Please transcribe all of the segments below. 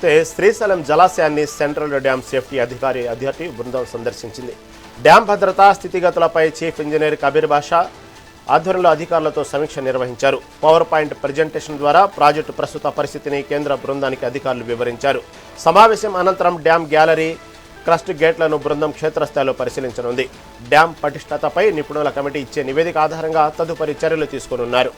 శ్రీశైలం జలాశయాన్ని central dam safety అధికారి బృందం సందర్శించింది. డ్యామ్ భద్రతా స్థితిగతులపై చీఫ్ ఇంజనీర్ కబీర్ బాషా ఆధ్వర్యంలో అధికారులతో సమీక్ష నిర్వహించారు. పవర్ పాయింట్ ప్రజెంటేషన్ ద్వారా ప్రాజెక్టు ప్రస్తుత పరిస్థితిని కేంద్ర బృందానికి అధికారులు వివరించారు. సమావేశం అనంతరం డ్యామ్ గ్యాలరీ, క్రస్ట్ గేట్లను బృందం క్షేత్రస్థాయిలో పరిశీలించనుంది. డ్యామ్ పటిష్టతపై నిపుణుల కమిటీ ఇచ్చే నివేదిక ఆధారంగా తదుపరి చర్యలు తీసుకోనున్నారు.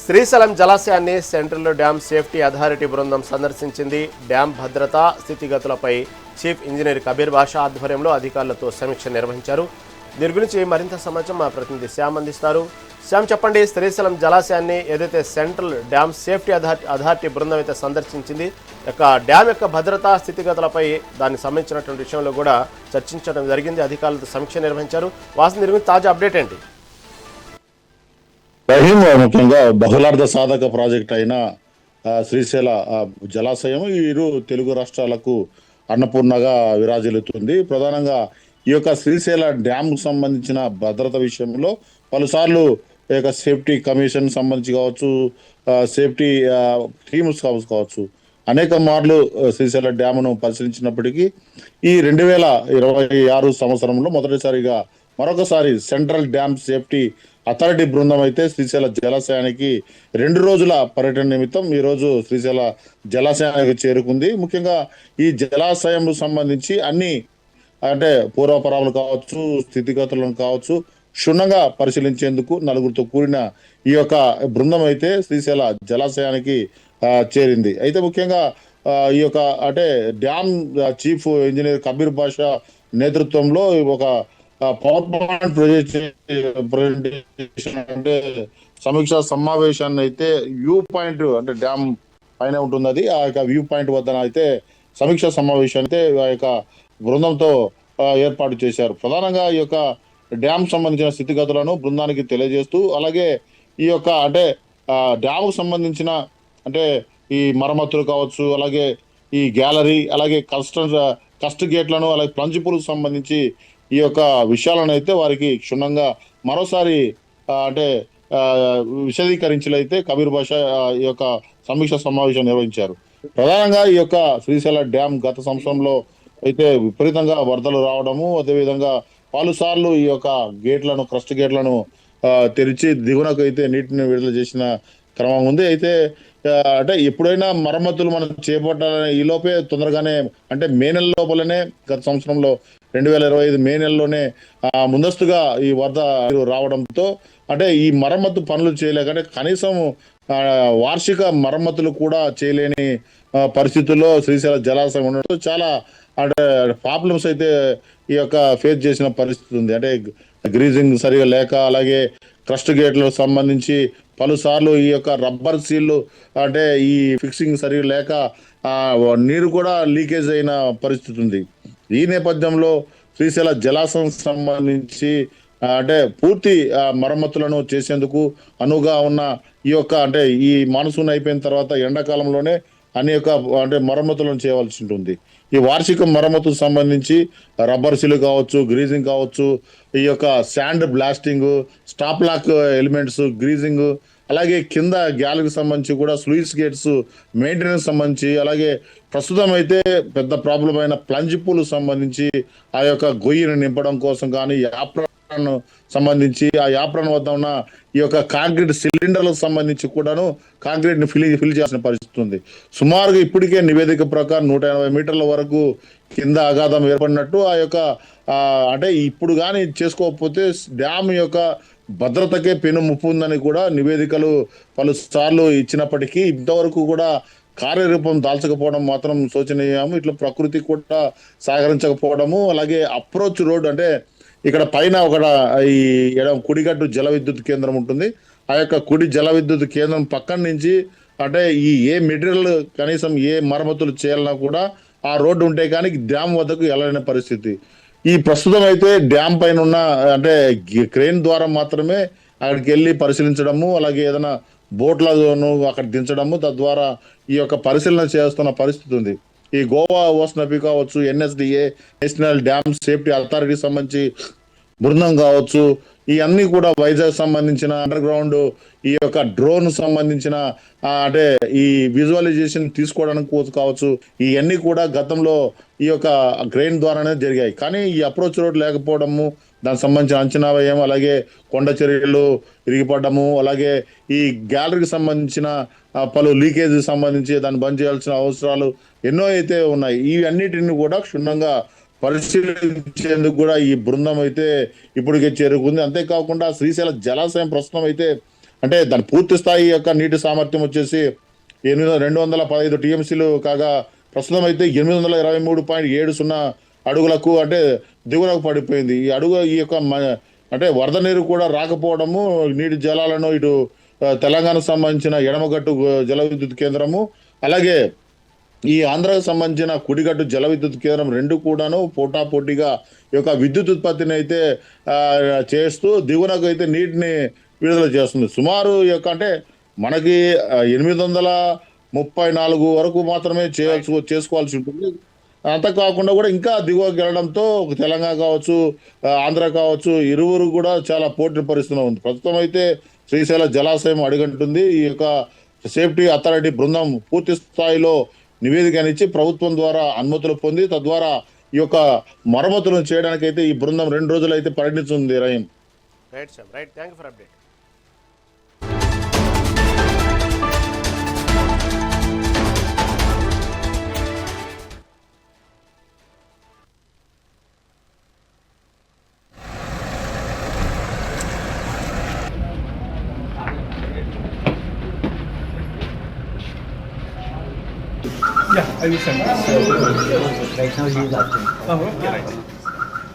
శ్రీశైలం జలాశయాన్ని సెంట్రల్ డ్యామ్ సేఫ్టీ అథారిటీ బృందం సందర్శించింది. డ్యామ్ భద్రతా స్థితిగతులపై చీఫ్ ఇంజనీర్ కబీర్ బాషా ఆధ్వర్యంలో అధికారులతో సమీక్ష నిర్వహించారు. దీని గురించి మరింత సమాచారం మా ప్రతినిధి శ్యామ్ అందిస్తారు. శ్యామ్, చెప్పండి, శ్రీశైలం జలాశయాన్ని ఏదైతే సెంట్రల్ డ్యామ్ సేఫ్టీ అథారిటీ బృందం అయితే సందర్శించింది, డ్యామ్ యొక్క భద్రతా స్థితిగతులపై దానికి సంబంధించినటువంటి విషయంలో కూడా చర్చించడం జరిగింది. అధికారులతో సమీక్ష నిర్వహించారు. వాస్తవం దీని గురించి తాజా అప్డేట్ ఏంటి? ముఖ్యంగా బహుళార్థ సాధక ప్రాజెక్ట్ అయిన శ్రీశైల జలాశయం ఇరు తెలుగు రాష్ట్రాలకు అన్నపూర్ణగా విరాజిల్లుతుంది. ప్రధానంగా ఈ యొక్క శ్రీశైల డ్యామ్ సంబంధించిన భద్రత విషయంలో పలుసార్లు ఈ యొక్క సేఫ్టీ కమిషన్ సంబంధించి కావచ్చు, సేఫ్టీ టీమ్స్ కావచ్చు, అనేక మార్లు శ్రీశైల డ్యామ్ను పరిశీలించినప్పటికీ ఈ 2026 సంవత్సరంలో మొదటిసారిగా మరొకసారి సెంట్రల్ డ్యామ్ సేఫ్టీ అథారిటీ బృందం అయితే శ్రీశైల జలాశయానికి 2 రోజుల పర్యటన నిమిత్తం ఈరోజు శ్రీశైల జలాశయానికి చేరుకుంది. ముఖ్యంగా ఈ జలాశయం సంబంధించి అన్ని అంటే పూర్వపరాలు కావచ్చు, స్థితిగతులను కావచ్చు క్షుణ్ణంగా పరిశీలించేందుకు నలుగురితో కూడిన ఈ యొక్క బృందం అయితే శ్రీశైల జలాశయానికి చేరింది. అయితే ముఖ్యంగా ఈ యొక్క అంటే డ్యామ్ చీఫ్ ఇంజనీర్ కబీర్ బాషా నేతృత్వంలో ఒక పవర్ పాయింట్ ప్రజెంటేషన్ అంటే సమీక్షా సమావేశాన్ని అయితే వ్యూ పాయింట్ అంటే డ్యామ్ పైన ఉంటుంది, అది ఆ యొక్క వ్యూ పాయింట్ వద్ద అయితే సమీక్షా సమావేశాన్ని అయితే ఆ యొక్క బృందంతో ఏర్పాటు చేశారు. ప్రధానంగా ఈ యొక్క డ్యామ్ సంబంధించిన స్థితిగతులను బృందానికి తెలియజేస్తూ, అలాగే ఈ యొక్క అంటే డ్యామ్కు సంబంధించిన అంటే ఈ మరమ్మతులు కావచ్చు, అలాగే ఈ గ్యాలరీ, అలాగే కస్ట్ గేట్లను, అలాగే ప్లంజ్ పూల్కు సంబంధించి ఈ యొక్క విషయాలను అయితే వారికి క్షుణ్ణంగా మరోసారి అంటే విశదీకరించలైతే కబీర్ బాషా ఈ యొక్క సమీక్ష సమావేశం నిర్వహించారు. ప్రధానంగా ఈ యొక్క శ్రీశైల డ్యామ్ గత సంవత్సరంలో అయితే విపరీతంగా వరదలు రావడము, అదేవిధంగా పలుసార్లు ఈ యొక్క గేట్లను, క్రస్ట్ గేట్లను తెరిచి దిగునకు అయితే నీటిని విడుదల చేసిన క్రమం ఉంది. అయితే అంటే ఎప్పుడైనా మరమ్మతులు మనం చేపట్టాలని ఈ లోపే తొందరగానే అంటే మే నెల లోపలనే గత సంవత్సరంలో 2025 మే నెలలోనే ముందస్తుగా ఈ వరద రావడంతో అంటే ఈ మరమ్మతు పనులు చేయలేకంటే కనీసం వార్షిక మరమ్మతులు కూడా చేయలేని పరిస్థితుల్లో శ్రీశైల జలాశయం ఉండడంతో చాలా అంటే ప్రాబ్లమ్స్ అయితే ఈ యొక్క ఫేస్ చేసిన పరిస్థితి ఉంది. అంటే గ్రీజింగ్ సరిగా లేక, అలాగే క్రస్ట్ గేట్లకు సంబంధించి పలుసార్లు ఈ యొక్క రబ్బర్ సీళ్లు అంటే ఈ ఫిక్సింగ్ సరిగా లేక నీరు కూడా లీకేజ్ అయిన పరిస్థితి ఉంది. ఈ నేపథ్యంలో శ్రీశైల జలాశయం సంబంధించి అంటే పూర్తి మరమ్మతులను చేసేందుకు అనువుగా ఉన్న ఈ యొక్క అంటే ఈ మాన్సూన్ అయిపోయిన తర్వాత ఎండాకాలంలోనే అనేక అంటే మరమ్మతులను చేయవలసి ఉంటుంది. ఈ వార్షిక మరమ్మతుకు సంబంధించి రబ్బర్ సీలు కావచ్చు, గ్రీజింగ్ కావచ్చు, ఈ యొక్క sand blasting, stop lock elements greasing, అలాగే కింద గ్యాల్కి సంబంధించి కూడా స్లూయిస్ గేట్స్ మెయింటెనెన్స్ సంబంధించి, అలాగే ప్రస్తుతం అయితే పెద్ద ప్రాబ్లం అయిన ప్లంజ్ పూల్ సంబంధించి ఆ యొక్క గొయ్యిని నింపడం కోసం కానీ, యాప్రాన్ సంబంధించి ఆ యాప్రాన్ వద్ద ఉన్న ఈ యొక్క కాంక్రీట్ సిలిండర్లకు సంబంధించి కూడాను కాంక్రీట్ ని ఫిల్ చేసిన పరిస్థితి ఉంది. సుమారుగా ఇప్పటికే నివేదిక ప్రకారం 180 మీటర్ల వరకు కింద అగాధం ఏర్పడినట్టు ఆ యొక్క అంటే ఇప్పుడు కానీ చేసుకోకపోతే డ్యామ్ యొక్క భద్రతకే పెను ముప్పు ఉందని కూడా నివేదికలు పలుసార్లు ఇచ్చినప్పటికీ ఇంతవరకు కూడా కార్యరూపం దాల్చకపోవడం మాత్రం శోచనీయము. ఇట్లా ప్రకృతి కూడా సహకరించకపోవడము, అలాగే అప్రోచ్ రోడ్ అంటే ఇక్కడ పైన ఒక ఈ కుడిగట్టు జల విద్యుత్ కేంద్రం ఉంటుంది, ఆ యొక్క కుడి జల విద్యుత్ కేంద్రం పక్కన నుంచి అంటే ఈ ఏ మెటీరియల్ కనీసం ఏ మరమ్మతులు చేయాలన్నా కూడా ఆ రోడ్డు ఉంటే కానీ డ్యామ్ వద్దకు వెళ్ళలేని పరిస్థితి. ఈ ప్రస్తుతం అయితే డ్యామ్ పైన ఉన్న అంటే క్రేన్ ద్వారా మాత్రమే అక్కడికి వెళ్ళి పరిశీలించడము, అలాగే ఏదైనా బోట్లను అక్కడ దించడము, తద్వారా ఈ యొక్క పరిశీలన చేస్తున్న పరిస్థితి ఉంది. ఈ గోవా ఓస్నపి కావచ్చు, NSDA national dam safety authority సంబంధించి బృందం కావచ్చు, ఇవన్నీ కూడా వైజాగ్ సంబంధించిన అండర్ గ్రౌండ్ ఈ యొక్క డ్రోన్ సంబంధించిన అంటే ఈ విజువలైజేషన్ తీసుకోవడానికి కావచ్చు, ఇవన్నీ కూడా గతంలో ఈ యొక్క గ్రెయిన్ ద్వారానే జరిగాయి. కానీ ఈ అప్రోచ్ రోడ్ లేకపోవడము, దానికి సంబంధించిన అంచనా వ్యయం, అలాగే కొండ చర్యలు ఇరిగిపడ్డము, అలాగే ఈ గ్యాలరీకి సంబంధించిన పలు లీకేజ్ సంబంధించి దాన్ని బంద్ చేయాల్సిన అవసరాలు ఎన్నో అయితే ఉన్నాయి. ఇవన్నిటిని కూడా క్షుణ్ణంగా పరిశీలించేందుకు కూడా ఈ బృందం అయితే ఇప్పటికే చేరుకుంది. అంతేకాకుండా శ్రీశైల జలాశయం ప్రస్తుతం అయితే అంటే దాని పూర్తి స్థాయి యొక్క నీటి సామర్థ్యం వచ్చేసి 215 టీఎంసీలు కాగా ప్రస్తుతం అయితే 823.70 అడుగులకు అంటే దిగువకు పడిపోయింది. ఈ యొక్క అంటే వరద నీరు కూడా రాకపోవడము, నీటి జలాలను ఇటు తెలంగాణకు సంబంధించిన ఎడమగట్టు జల విద్యుత్ కేంద్రము, అలాగే ఈ ఆంధ్రాకు సంబంధించిన కుడిగట్టు జల విద్యుత్ కేంద్రం రెండు కూడాను పోటాపోటీగా ఈ యొక్క విద్యుత్ ఉత్పత్తిని అయితే చేస్తూ దిగువనకు అయితే నీటిని విడుదల చేస్తుంది. సుమారు ఈ యొక్క అంటే మనకి 834 వరకు మాత్రమే చేసుకోవాల్సి ఉంటుంది. అంత కాకుండా కూడా ఇంకా దిగువకి వెళ్ళడంతో తెలంగాణ కావచ్చు, ఆంధ్ర కావచ్చు, ఇరువురు కూడా చాలా పోటీ పరిస్థితిలో ఉంది. ప్రస్తుతం అయితే శ్రీశైల జలాశయం అడుగంటుంది. ఈ యొక్క సేఫ్టీ అథారిటీ బృందం పూర్తి స్థాయిలో నివేదికనిచ్చి ప్రభుత్వం ద్వారా అనుమతులు పొంది తద్వారా ఈ యొక్క మరమ్మతులను చేయడానికి అయితే ఈ బృందం 2 రోజులు అయితే పర్యటిస్తుంది. Rahim. Right sir, right, thank you for update. Yeah, I will send this. Right now he is asking. Oh, okay, right.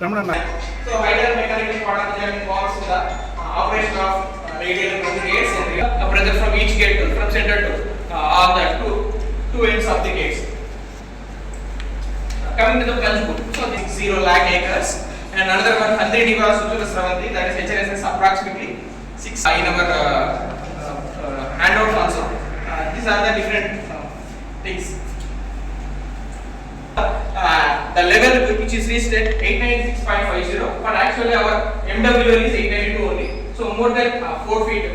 Ramana. So hydromechanical part of the job involves the operation of radial and round gates and a pressure from each gate to from center to all the two ends of the gates. Coming to the Kanjpur, so this 0 lakh acres and another one 100 Diva Sutura Sravanti, that is HRSS approximately 6 in our handouts also. These are the different things. The level which is reached at 896.50, but actually our MWL is 892 only, so more than 4 feet.